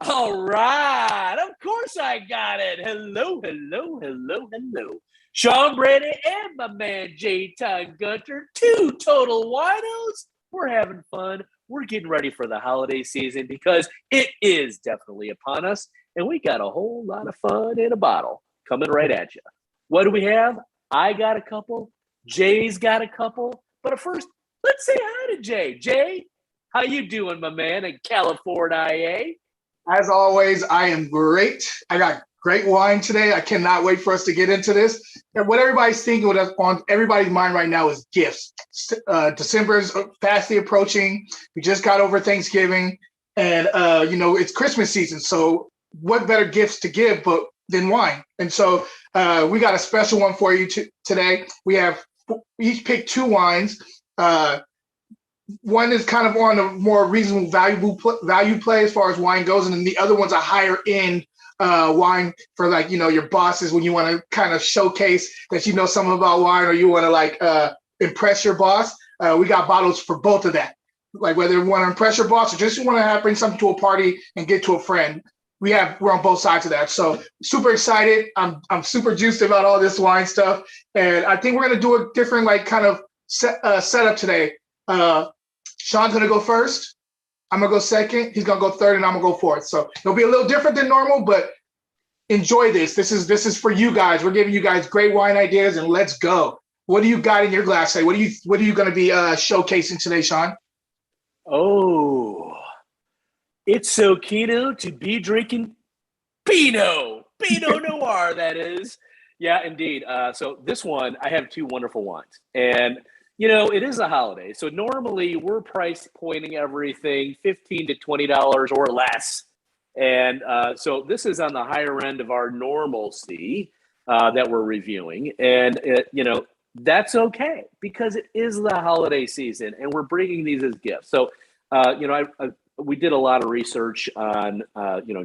All right. Of course I got it. Hello, hello, hello, hello. Sean Brady and my man J. Todd Gunter, two total winos. We're having fun. We're getting ready for the holiday season because it is definitely upon us. And we got a whole lot of fun in a bottle coming right at you. What do we have? I got a couple. Jay's got a couple. But first, let's say hi to Jay. Jay, how you doing, my man, in California? As always, I am great. I got great wine today. I cannot wait for us to get into this. And what everybody's thinking, what on everybody's mind right now is gifts. December is fastly approaching. We just got over Thanksgiving, and it's Christmas season. So, what better gifts to give but than wine? And so, we got a special one for you today. We each picked two wines. One is kind of on a more reasonable value play as far as wine goes, and then the other one's a higher end wine for your bosses when you want to kind of showcase that you know something about wine or you want to impress your boss. We got bottles for both of that, like whether you want to impress your boss or just want to bring something to a party and get to a friend. We're on both sides of that, so super excited. I'm super juiced about all this wine stuff, and I think we're gonna do a different setup today. Sean's going to go first. I'm going to go second. He's going to go third, and I'm going to go fourth. So it'll be a little different than normal, but enjoy this. This is for you guys. We're giving you guys great wine ideas, and let's go. What do you got in your glass today? What are you going to be showcasing today, Sean? Oh, it's so keto to be drinking Pinot Noir, that is. Yeah, indeed. So this one, I have two wonderful wines. And it is a holiday. So normally we're price pointing everything $15 to $20 or less. And so this is on the higher end of our normalcy that we're reviewing. And, that's okay because it is the holiday season and we're bringing these as gifts. So, we did a lot of research on,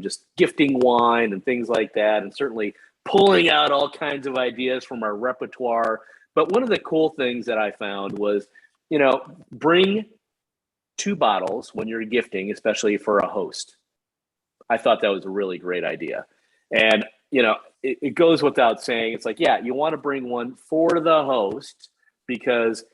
just gifting wine and things like that, and certainly pulling out all kinds of ideas from our repertoire. But one of the cool things that I found was, bring two bottles when you're gifting, especially for a host. I thought that was a really great idea. And, it goes without saying, it's like, yeah, you want to bring one for the host because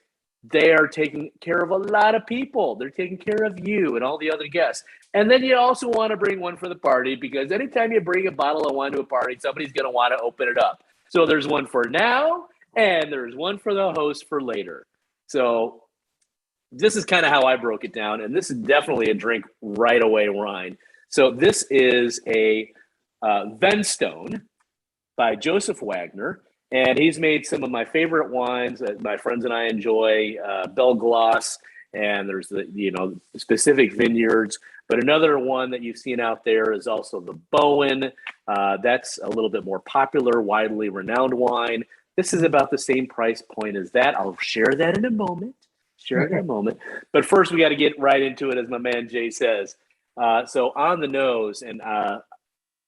they are taking care of a lot of people. They're taking care of you and all the other guests. And then you also want to bring one for the party because anytime you bring a bottle of wine to a party, somebody's going to want to open it up. So there's one for now. And there's one for the host for later. So this is kind of how I broke it down. And this is definitely a drink right away wine. So this is a Venstone by Joseph Wagner. And he's made some of my favorite wines that my friends and I enjoy, Belglas. And there's the specific vineyards. But another one that you've seen out there is also the Bowen. That's a little bit more popular, widely renowned wine. This is about the same price point as that. I'll share that in a moment. But first, we got to get right into it, as my man Jay says. So on the nose, and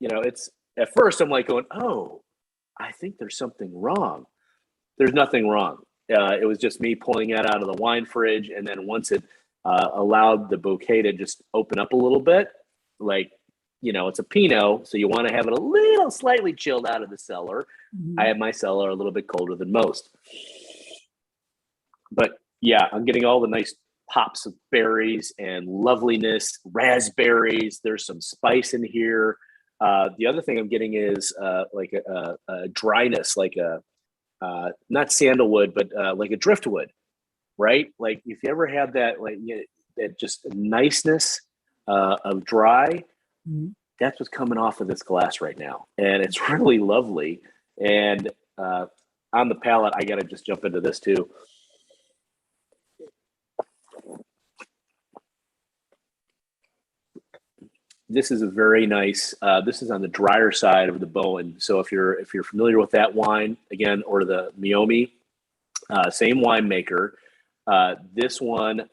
it's at first I'm like going, oh, I think there's something wrong. There's nothing wrong. It was just me pulling that out of the wine fridge, and then once it allowed the bouquet to just open up a little bit, it's a Pinot, so you want to have it a little slightly chilled out of the cellar. Mm-hmm. I have my cellar a little bit colder than most. But yeah, I'm getting all the nice pops of berries and loveliness, raspberries. There's some spice in here. The other thing I'm getting is a dryness, not sandalwood, but like a driftwood, right? Like if you ever had that, that just niceness of dry, that's what's coming off of this glass right now. And it's really lovely. And on the palate, I got to just jump into this too. This is a very nice, this is on the drier side of the Bowen. So if you're familiar with that wine, again, or the Meiomi, same winemaker. This one,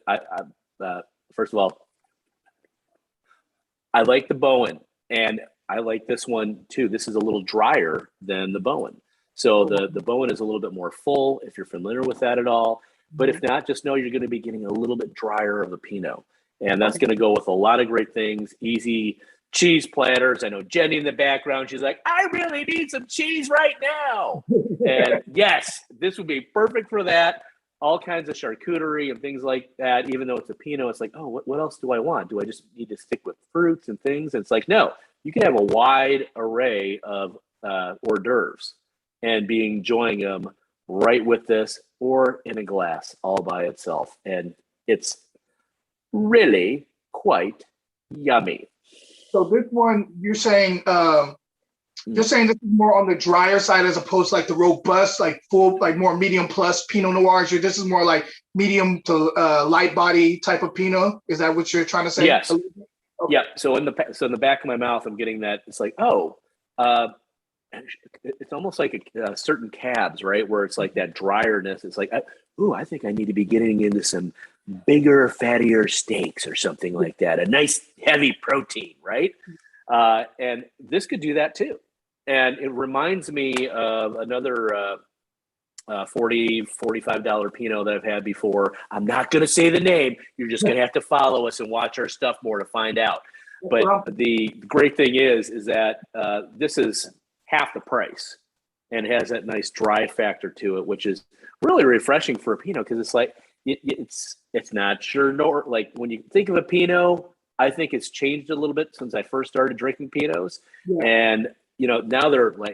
first of all, I like the Bowen, and I like this one too. This is a little drier than the Bowen. So the Bowen is a little bit more full, if you're familiar with that at all. But if not, just know you're going to be getting a little bit drier of a Pinot. And that's going to go with a lot of great things. Easy cheese platters. I know Jenny in the background. She's like, I really need some cheese right now. And yes, this would be perfect for that. All kinds of charcuterie and things like that. Even though it's a Pinot, it's like, oh, what else do I want? Do I just need to stick with fruits and things? And it's like, no, you can have a wide array of hors d'oeuvres and be enjoying them right with this or in a glass all by itself. And it's really quite yummy. So this one, you're saying this is more on the drier side as opposed to like the robust, like full, like more medium plus Pinot Noirs. This is more like medium to light body type of Pinot. Is that what you're trying to say? Yes. Okay. Yeah. So in the back of my mouth, I'm getting that. It's like, oh, it's almost like a certain cabs, right? Where it's like that drierness. It's like, I think I need to be getting into some bigger, fattier steaks or something like that. A nice heavy protein, right? And this could do that too. And it reminds me of another $45 Pinot that I've had before. I'm not going to say the name. You're just going to have to follow us and watch our stuff more to find out. But the great thing is that this is half the price and has that nice dry factor to it, which is really refreshing for a Pinot because it's like it's not sure nor like when you think of a Pinot, I think it's changed a little bit since I first started drinking Pinots, and now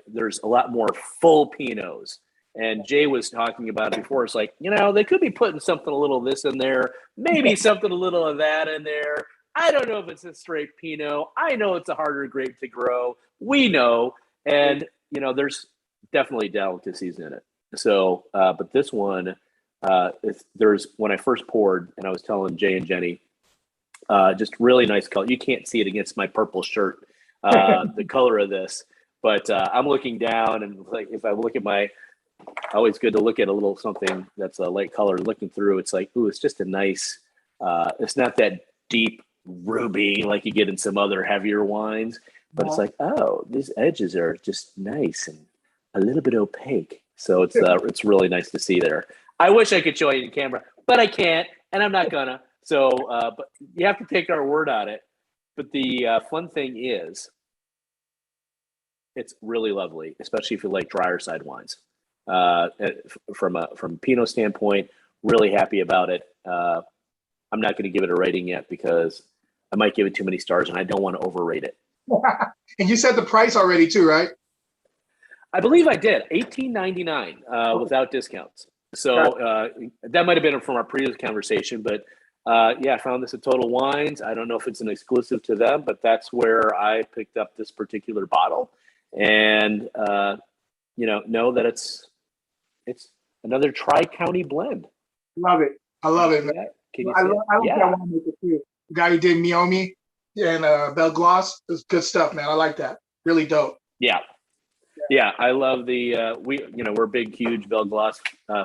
there's a lot more full Pinots. And Jay was talking about it before. It's like, they could be putting something a little of this in there, maybe something a little of that in there. I don't know if it's a straight Pinot. I know it's a harder grape to grow. We know. And, there's definitely delicacies in it. So, but this one, when I first poured, and I was telling Jay and Jenny, just really nice color. You can't see it against my purple shirt, the color of this. But I'm looking down, and like if I look at always good to look at a little something that's a light color. Looking through, it's like, ooh, it's just a nice. It's not that deep ruby like you get in some other heavier wines, but it's like, oh, these edges are just nice and a little bit opaque. So it's really nice to see there. I wish I could show you in camera, but I can't, and I'm not gonna. So, but you have to take our word on it. But the fun thing is, it's really lovely, especially if you like drier side wines. From a Pinot standpoint, really happy about it. I'm not going to give it a rating yet because I might give it too many stars, and I don't want to overrate it. And you said the price already too, right? I believe I did $18.99 without discounts. So that might have been from our previous conversation, but I found this at Total Wines. I don't know if it's an exclusive to them, but that's where I picked up this particular bottle, and know that it's another Tri-County blend. Love it. I love it, man. I love that winemaker too. The guy who did Miomi and Belle Gloss. It's good stuff, man. I like that. Really dope. Yeah. I love we're big, huge Belle Gloss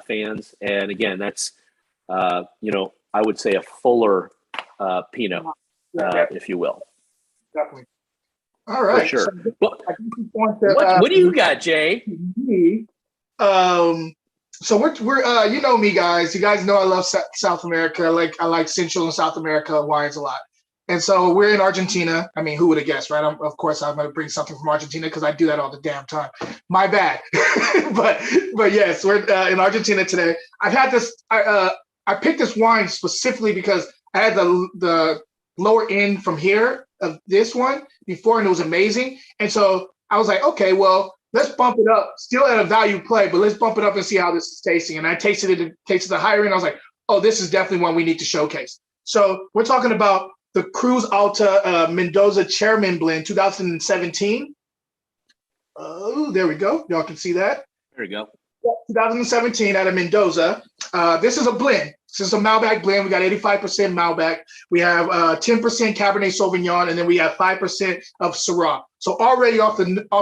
fans, and again, that's I would say a fuller Pinot, if you will. Definitely. All right. For sure. So, what do you got, Jay? So we're you know me, guys. You guys know I love South America. I like Central and South America wines a lot. And so we're in Argentina. I mean, who would have guessed, right? Of course, I'm going to bring something from Argentina because I do that all the damn time. My bad. but yes, we're in Argentina today. I've had this. I picked this wine specifically because I had the lower end from here of this one before, and it was amazing. And so I was like, okay, well, let's bump it up. Still at a value play, but let's bump it up and see how this is tasting. And I tasted the higher end. I was like, oh, this is definitely one we need to showcase. So we're talking about the Cruz Alta Mendoza Chairman Blend 2017. Oh, there we go. Y'all can see that. There we go. 2017 out of Mendoza. This is a blend. This is a Malbec blend. We got 85% Malbec. We have 10% Cabernet Sauvignon, and then we have 5% of Syrah. So already off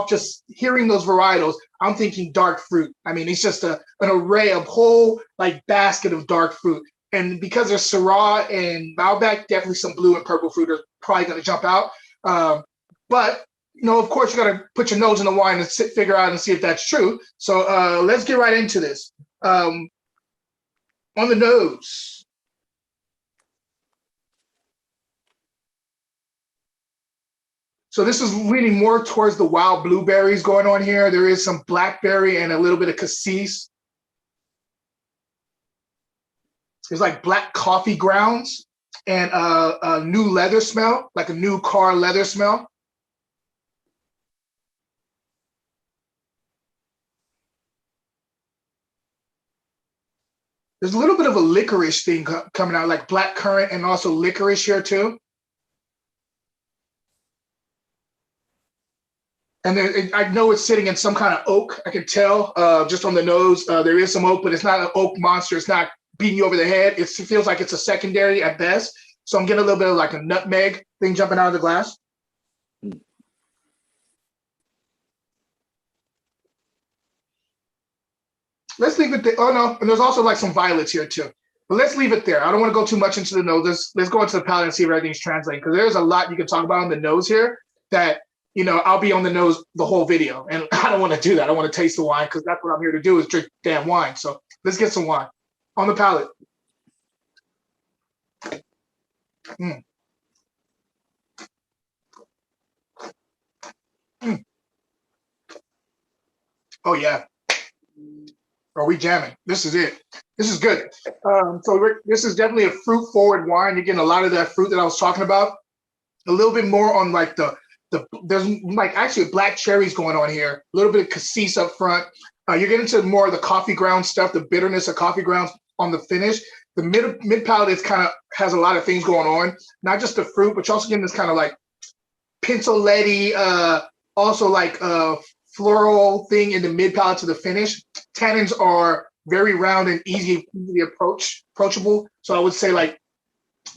just hearing those varietals, I'm thinking dark fruit. I mean, it's just an array of whole basket of dark fruit. And because there's Syrah and Malbec, definitely some blue and purple fruit are probably going to jump out. But of course, you got to put your nose in the wine and figure out and see if that's true. So let's get right into this. On the nose. So this is leaning more towards the wild blueberries going on here. There is some blackberry and a little bit of cassis. There's like black coffee grounds and a new leather smell, like a new car leather smell. There's a little bit of a licorice thing coming out, like black currant and also licorice here too. And then I know it's sitting in some kind of oak. I can tell just on the nose. There is some oak, but it's not an oak monster. It's not beating you over the head. It feels like it's a secondary at best. So I'm getting a little bit of like a nutmeg thing jumping out of the glass. Let's leave it there. Oh no, and there's also like some violets here too. But let's leave it there. I don't want to go too much into the nose. Let's go into the palate and see if everything's translating, because there's a lot you can talk about on the nose here that, you know, I'll be on the nose the whole video, and I don't want to do that. I want to taste the wine because that's what I'm here to do, is drink damn wine. So let's get some wine on the palate. Mm. Mm. Oh yeah. Are we jamming? This is it. This is good. This is definitely a fruit-forward wine. You're getting a lot of that fruit that I was talking about. A little bit more on like there's like actually black cherries going on here. A little bit of cassis up front. You're getting to more of the coffee ground stuff, the bitterness of coffee grounds on the finish. The mid palate is kind of has a lot of things going on. Not just the fruit, but you're also getting this kind of like pinsoletti, also like floral thing in the mid palate to the finish. Tannins are very round and easily approachable. So I would say like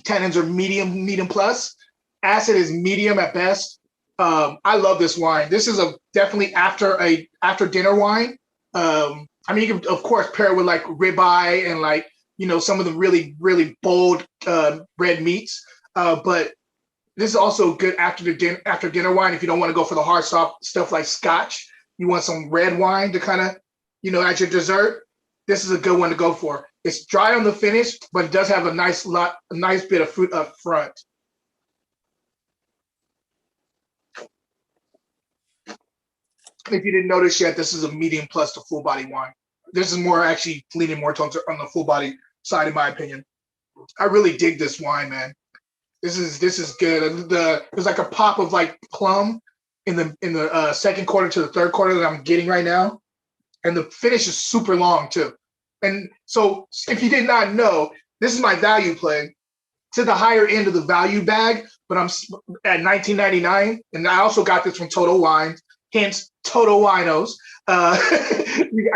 tannins are medium plus. Acid is medium at best. I love this wine. This is definitely after dinner wine. I mean, you can of course pair it with like ribeye and like, you know, some of the really bold red meats. But this is also good after dinner wine if you don't want to go for the hard soft stuff like scotch. You want some red wine to kind of, you know, at your dessert. This is a good one to go for. It's dry on the finish, but it does have a nice bit of fruit up front. If you didn't notice yet, this is a medium plus to full body wine. This is more actually leaning more towards on the full body side, in my opinion. I really dig this wine, man. This is good. There's like a pop of like plum in the second quarter to the third quarter that I'm getting right now, and the finish is super long too. And so, if you did not know, this is my value play to the higher end of the value bag, but I'm at $19.99, and I also got this from Total Wines, hence Total Winos. I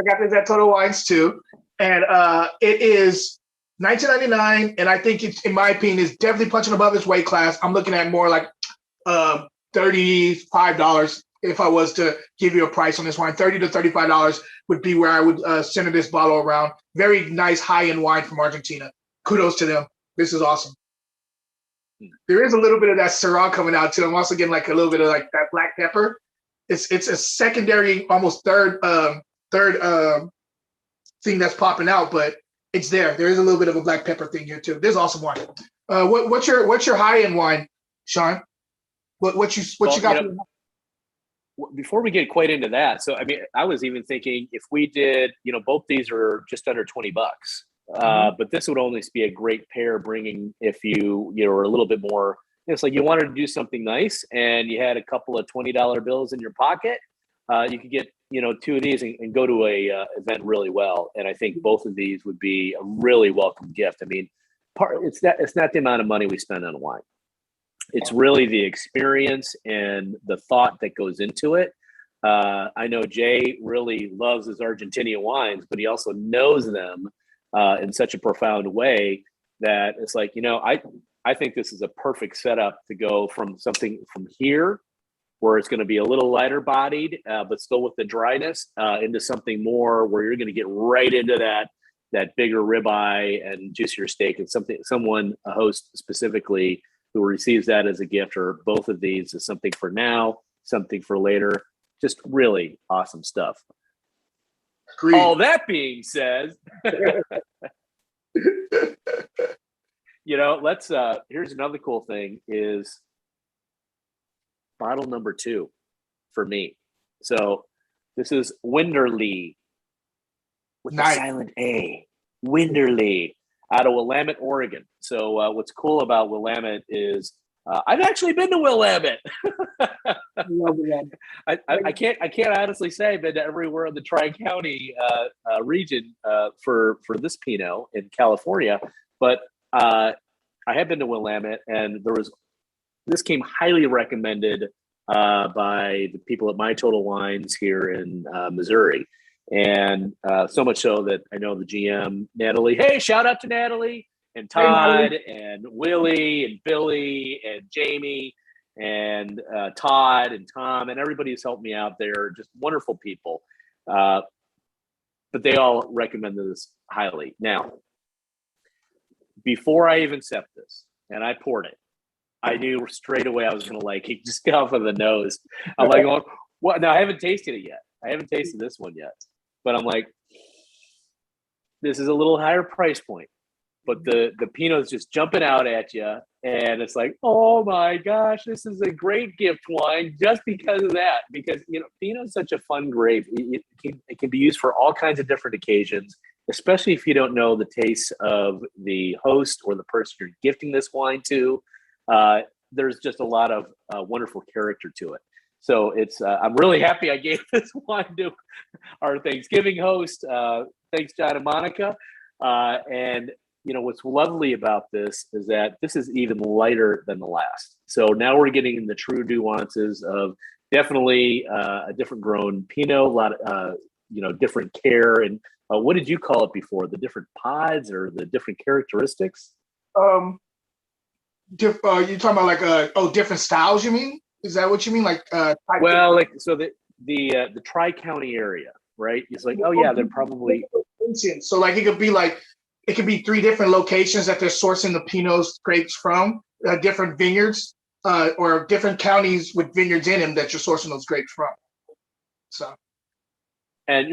got this at Total Wines too, and it is $19.99, and I think it's, in my opinion, is definitely punching above its weight class. I'm looking at more like $35 if I was to give you a price on this wine. $30 to $35 would be where I would center this bottle around. Very nice high-end wine from Argentina. Kudos to them. This is awesome. There is a little bit of that Syrah coming out too. I'm also getting like a little bit of like that black pepper. It's a secondary, almost third thing that's popping out, but it's there. There is a little bit of a black pepper thing here too. There's awesome wine. What's your high end wine, Sean? What you got? You know, before we get quite into that, so I mean, I was even thinking if we did, you know, both these are just under $20, but this would only be a great pair. Bringing if you know are a little bit more. It's like you wanted to do something nice and you had a couple of $20 bills in your pocket. You could get, you know, two of these and go to a event really well. And I think both of these would be a really welcome gift. I mean, it's not the amount of money we spend on wine. It's really the experience and the thought that goes into it. I know Jay really loves his Argentinian wines, but he also knows them in such a profound way that it's like, you know, I think this is a perfect setup to go from something from here where it's going to be a little lighter bodied, but still with the dryness, into something more where you're going to get right into that bigger ribeye and juicier steak, and a host specifically who receives that as a gift, or both of these as something for now, something for later. Just really awesome stuff. Agreed. All that being said, you know, let's here's another cool thing is bottle number 2 for me. So this is Winderlee with the silent A. Winderlee out of Willamette, Oregon. So what's cool about Willamette is I've actually been to Willamette. I can't honestly say I've been to everywhere in the Tri-County region for this Pinot in California, but I have been to Willamette, and this came highly recommended by the people at My Total Wines here in Missouri. And so much so that I know the GM, Natalie. Hey, shout out to Natalie and Todd and Willie and Billy and Jamie and Todd and Tom and everybody who's helped me out there. Just wonderful people. But they all recommended this highly. Now, before I even set this and I poured it, I knew straight away I was going to like it just get off of the nose. I'm like, well, what? No, I haven't tasted it yet. I haven't tasted this one yet. But I'm like, this is a little higher price point, but the Pinot's just jumping out at you, and it's like, oh my gosh, this is a great gift wine just because of that. Because Pinot's such a fun grape; it can be used for all kinds of different occasions, especially if you don't know the taste of the host or the person you're gifting this wine to. There's just a lot of wonderful character to it. So it's I'm really happy I gave this wine to our Thanksgiving host. Thanks, John and Monica. And what's lovely about this is that this is even lighter than the last. So now we're getting the true nuances of definitely a different grown Pinot, a lot of different care. And what did you call it before? The different pods or the different characteristics? You're talking about like different styles, you mean? Is that what you mean? Like so the Tri-County area, right? It's like, oh yeah, they're probably so like it could be 3 different locations that they're sourcing the Pinot grapes from, different vineyards, or different counties with vineyards in them that you're sourcing those grapes from. So, and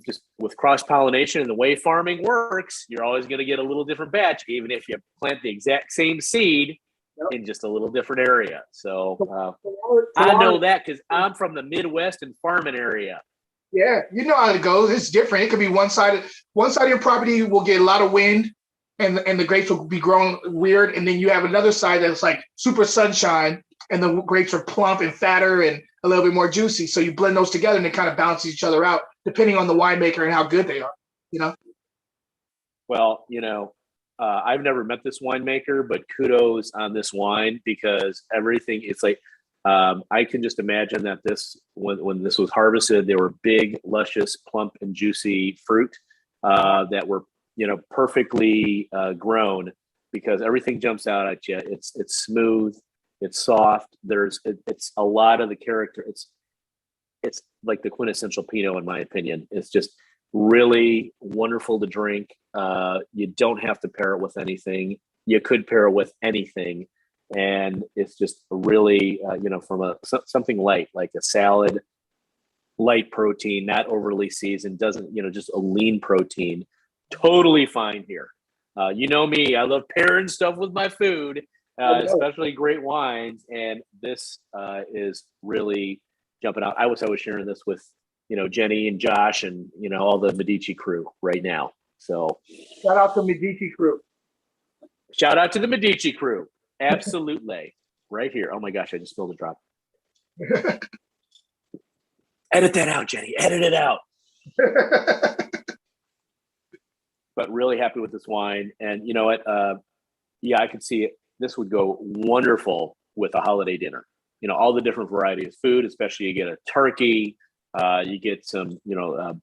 just with cross-pollination and the way farming works, you're always going to get a little different batch, even if you plant the exact same seed in just a little different area. So I know that because I'm from the Midwest and farming area. Yeah, you know how it goes. It's different. It could be one side of your property will get a lot of wind and the grapes will be growing weird. And then you have another side that's like super sunshine and the grapes are plump and fatter and a little bit more juicy. So you blend those together and it kind of balances each other out depending on the winemaker and how good they are, Well, I've never met this winemaker, but kudos on this wine because everything, it's like, I can just imagine that when this was harvested, they were big, luscious, plump, and juicy fruit that were, perfectly grown because everything jumps out at you. It's smooth, it's soft. It's a lot of the character. It's like the quintessential Pinot, in my opinion. It's just really wonderful to drink. You don't have to pair it with anything. You could pair it with anything. And it's just really, from something light, like a salad, light protein, not overly seasoned, doesn't, just a lean protein, totally fine here. You know me, I love pairing stuff with my food, especially great wines. And this is really jumping out. I was sharing this with, Jenny and Josh and, all the Medici crew right now. So shout out to Medici crew. Shout out to the Medici crew. Absolutely. Right here. Oh my gosh, I just spilled a drop. Edit that out, Jenny. Edit it out. But really happy with this wine. And you know what? I could see it. This would go wonderful with a holiday dinner. All the different varieties of food, especially you get a turkey, you get some,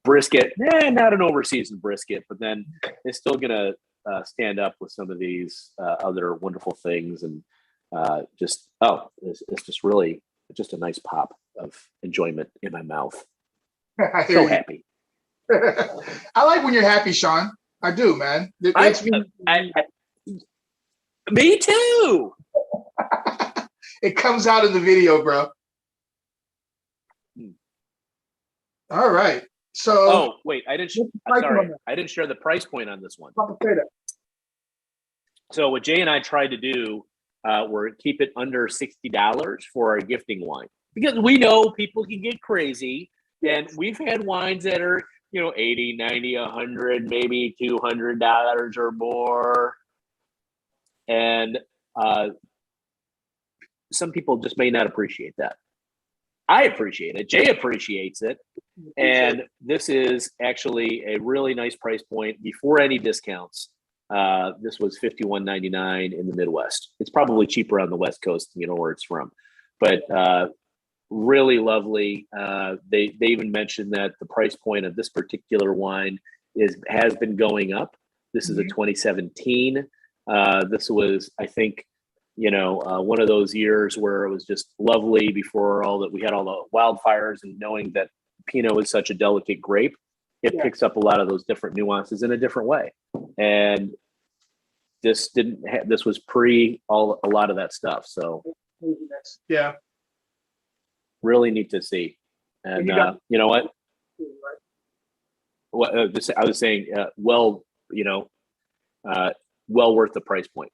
brisket. Not an overseasoned brisket, but then it's still going to stand up with some of these other wonderful things. And it's just really just a nice pop of enjoyment in my mouth. So happy. I like when you're happy, Sean. I do, man. Me too. It comes out in the video, bro. All right. So wait, I didn't share the price point on this one. So what Jay and I tried to do we're keep it under $60 for our gifting wine, because we know people can get crazy, and we've had wines that are, 80, 90, 100, maybe $200 or more. And some people just may not appreciate that. I appreciate it. Jay appreciates it. And this is actually a really nice price point before any discounts. This was $51.99 in the Midwest. It's probably cheaper on the West Coast, where it's from. But really lovely. They even mentioned that the price point of this particular wine has been going up. This is a 2017. This was, I think, one of those years where it was just lovely before we had all the wildfires, and knowing that Pinot is such a delicate grape, it picks up a lot of those different nuances in a different way. And this this was pre a lot of that stuff. So yeah, really neat to see. And you know what? I was saying, well worth the price point.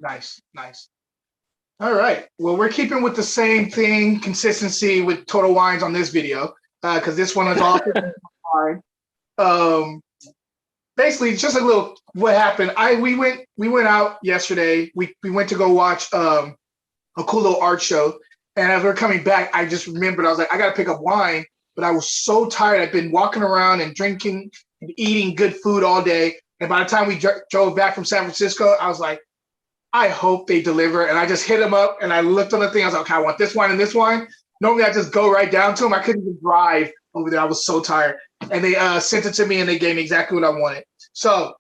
Nice. All right. Well, we're keeping with the same thing, consistency with Total Wines on this video, because this one is all wine. Basically, just a little what happened. We went out yesterday. We went to go watch a cool little art show, and as we're coming back, I just remembered, I was like, I got to pick up wine, but I was so tired. I've been walking around and drinking and eating good food all day, and by the time we drove back from San Francisco, I was like, I hope they deliver. And I just hit them up, and I looked on the thing. I was like, okay, I want this wine and this wine. Normally I just go right down to them. I couldn't even drive over there. I was so tired. And they sent it to me, and they gave me exactly what I wanted. So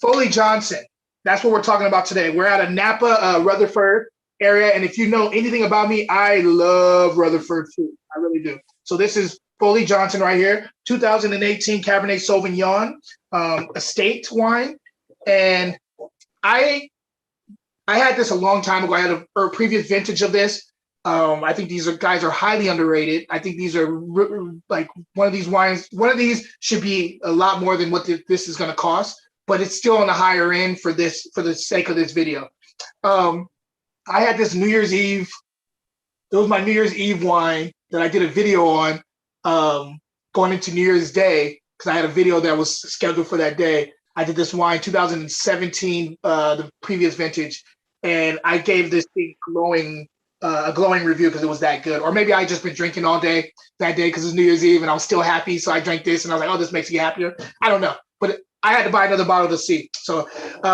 Foley Johnson, that's what we're talking about today. We're at a Napa, Rutherford area. And if you know anything about me, I love Rutherford food. I really do. So this is Foley Johnson right here, 2018 Cabernet Sauvignon, estate wine. And I had this a long time ago. I had a previous vintage of this. I think these guys are highly underrated. I think these are like one of these wines. One of these should be a lot more than what this is going to cost, but it's still on the higher end for the sake of this video. I had this New Year's Eve. It was my New Year's Eve wine that I did a video on going into New Year's Day, because I had a video that was scheduled for that day. I did this wine 2017, the previous vintage. And I gave this thing a glowing review because it was that good. Or maybe I just been drinking all day that day because it's New Year's Eve and I was still happy. So I drank this and I was like, oh, this makes me happier. I don't know. But I had to buy another bottle to see. So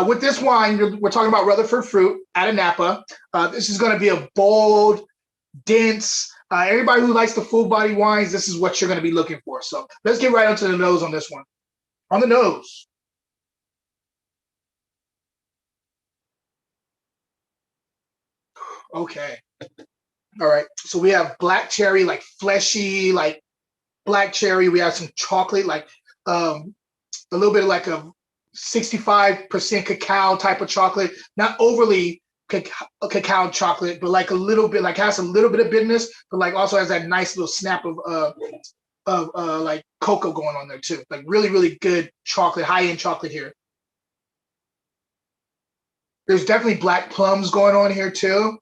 with this wine, we're talking about Rutherford fruit out of Napa. This is going to be a bold, dense, everybody who likes the full body wines, this is what you're going to be looking for. So let's get right onto the nose on this one. On the nose. Okay. All right. So we have black cherry, like fleshy, like black cherry. We have some chocolate, like a little bit of like a 65% cacao type of chocolate. Not overly cacao chocolate, but like a little bit, like has a little bit of bitterness, but like also has that nice little snap of like cocoa going on there too. Like really, really good chocolate, high-end chocolate here. There's definitely black plums going on here too.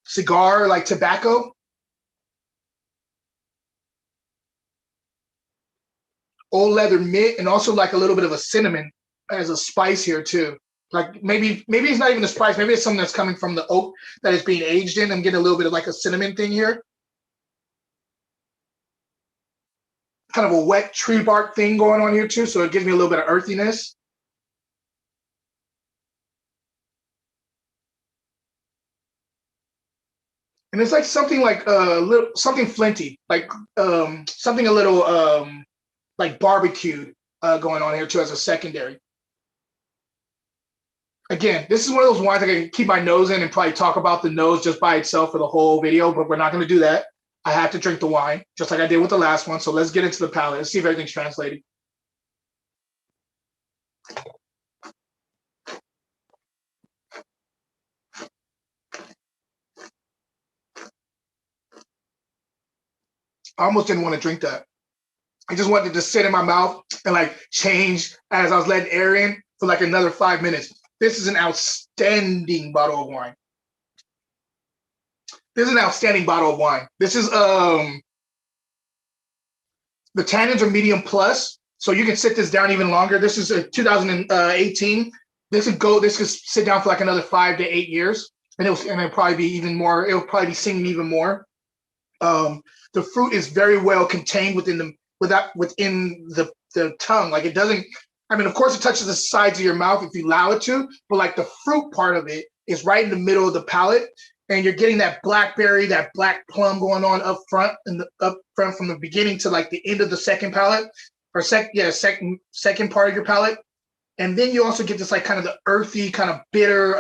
Cigar, like tobacco. Old leather mint, and also like a little bit of a cinnamon as a spice here too. Like maybe it's not even a spice. Maybe it's something that's coming from the oak that is being aged in. I'm getting a little bit of like a cinnamon thing here. Kind of a wet tree bark thing going on here too. So it gives me a little bit of earthiness. And it's like something like something flinty, like something a little like barbecued going on here too as a secondary. Again, this is one of those wines I can keep my nose in and probably talk about the nose just by itself for the whole video, but we're not going to do that. I have to drink the wine, just like I did with the last one. So let's get into the palate. Let's see if everything's translated. I almost didn't want to drink that. I just wanted to sit in my mouth and like change as I was letting air in. for like another 5 minutes. This is an outstanding bottle of wine. This is an outstanding bottle of wine. This is the tannins are medium plus, so you can sit this down even longer. This is a 2018. This could sit down for like another 5 to 8 years, and it'll probably be even more. It'll probably be singing even more. The fruit is very well contained within the tongue. Like it doesn't. I mean, of course, it touches the sides of your mouth if you allow it to, but like the fruit part of it is right in the middle of the palate, and you're getting that blackberry, that black plum going on up front from the beginning to like the end of the second palate, or second part of your palate, and then you also get this like kind of the earthy, kind of bitter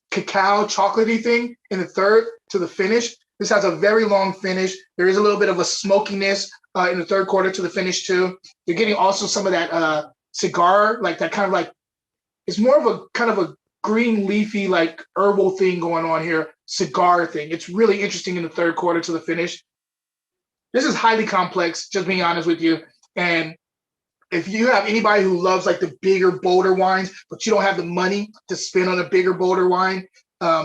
cacao chocolatey thing in the third to the finish. This has a very long finish. There is a little bit of a smokiness in the third quarter to the finish too. You're getting also some of that cigar, like that kind of like, it's more of a kind of a green leafy like herbal thing going on here, cigar thing. It's really interesting in the third quarter to the finish. This is highly complex, just being honest with you. And if you have anybody who loves like the bigger, bolder wines, but you don't have the money to spend on a bigger, bolder wine,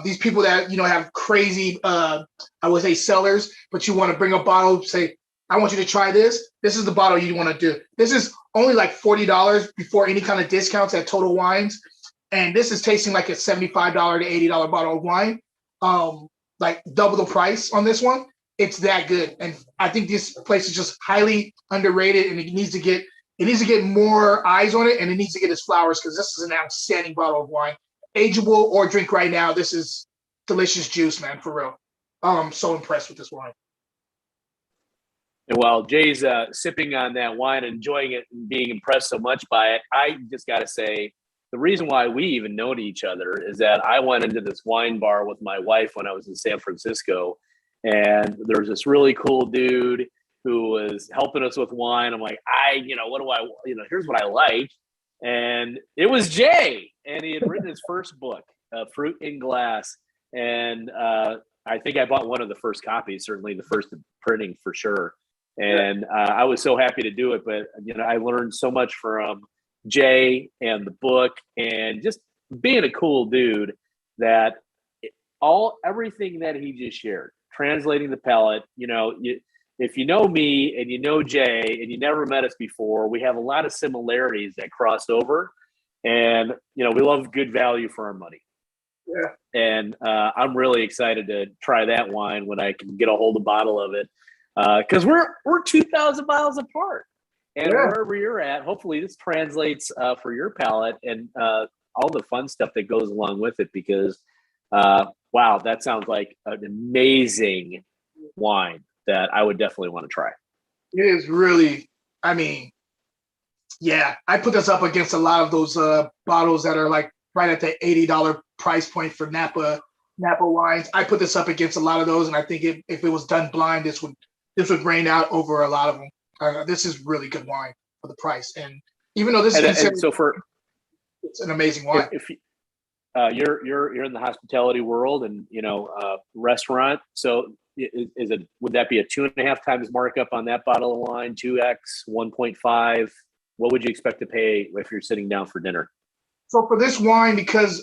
these people that, have crazy, I would say sellers, but you want to bring a bottle, say, I want you to try this. This is the bottle you want to do. This is only like $40 before any kind of discounts at Total Wines. And this is tasting like a $75 to $80 bottle of wine, like double the price on this one. It's that good. And I think this place is just highly underrated, and it needs to get more eyes on it, and it needs to get its flowers, because this is an outstanding bottle of wine. Ageable or drink right now. This is delicious juice, man, for real. I'm so impressed with this wine. And while Jay's sipping on that wine, enjoying it and being impressed so much by it, I just got to say, the reason why we even know each other is that I went into this wine bar with my wife when I was in San Francisco, and there was this really cool dude who was helping us with wine. I'm like, what do I, here's what I like. And it was Jay, and he had written his first book, Fruit in Glass. And I think I bought one of the first copies, certainly the first printing for sure. And I was so happy to do it. But, I learned so much from Jay and the book, and just being a cool dude, that everything that he just shared, translating the palate, if you know me and you know Jay and you never met us before, we have a lot of similarities that crossed over, and, we love good value for our money. Yeah. And I'm really excited to try that wine when I can get a hold of a bottle of it. Because we're 2,000 miles apart, and wherever you're at, hopefully this translates for your palate and all the fun stuff that goes along with it. Because wow, that sounds like an amazing wine that I would definitely want to try. It is really, I put this up against a lot of those bottles that are like right at the $80 price point for Napa wines. I put this up against a lot of those, and I think if it was done blind, this would reign out over a lot of them. This is really good wine for the price, and even though this is it's an amazing wine. If you're in the hospitality world and restaurant, so would that be a 2.5 times markup on that bottle of wine, 2x, 1.5? What would you expect to pay if you're sitting down for dinner? So for this wine, because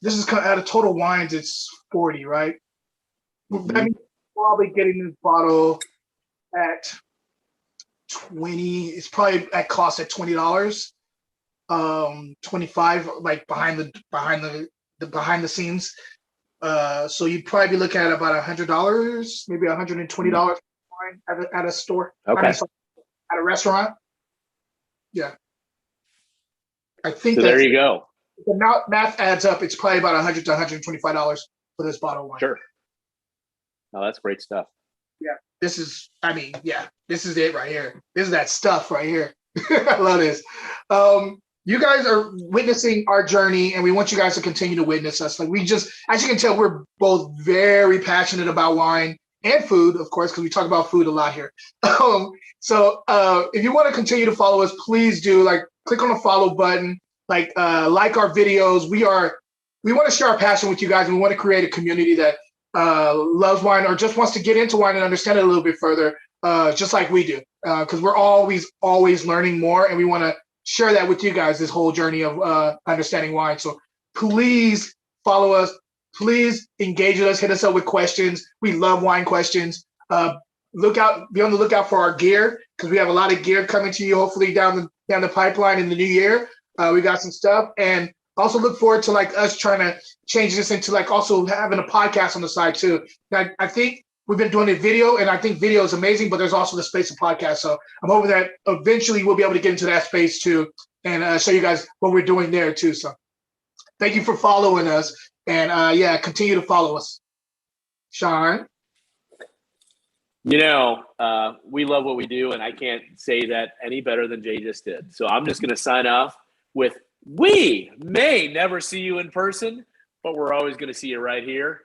this is out of Total Wines, it's 40, right? Mm-hmm. That means probably getting this bottle at 20. It's probably at cost at $20, 25, like behind the scenes. So you'd probably be looking at about $100, maybe $120 at a store. Okay. At a restaurant. Yeah. I think so. There you go. The math adds up. It's probably about $100 to $125 for this bottle of wine. Sure. Oh, that's great stuff. Yeah. This is it right here. This is that stuff right here. I love this. You guys are witnessing our journey, and we want you guys to continue to witness us. Like as you can tell, we're both very passionate about wine and food, of course, because we talk about food a lot here. So if you want to continue to follow us, please do. Like, click on the follow button. Like our videos. We want to share our passion with you guys, and we want to create a community that loves wine or just wants to get into wine and understand it a little bit further, just like we do. Because we're always learning more, and we want to share that with you guys, this whole journey of understanding wine. So please follow us. Please engage with us. Hit us up with questions. We love wine questions. Be on the lookout for our gear, because we have a lot of gear coming to you, hopefully down the pipeline in the new year. We got some stuff, and also look forward to like us trying to change this into like also having a podcast on the side too. I think we've been doing a video, and I think video is amazing, but there's also the space of podcast. So I'm hoping that eventually we'll be able to get into that space too, and show you guys what we're doing there too. So thank you for following us, and continue to follow us. Sean? We love what we do, and I can't say that any better than Jay just did. So I'm just going to sign off with, we may never see you in person, but we're always going to see you right here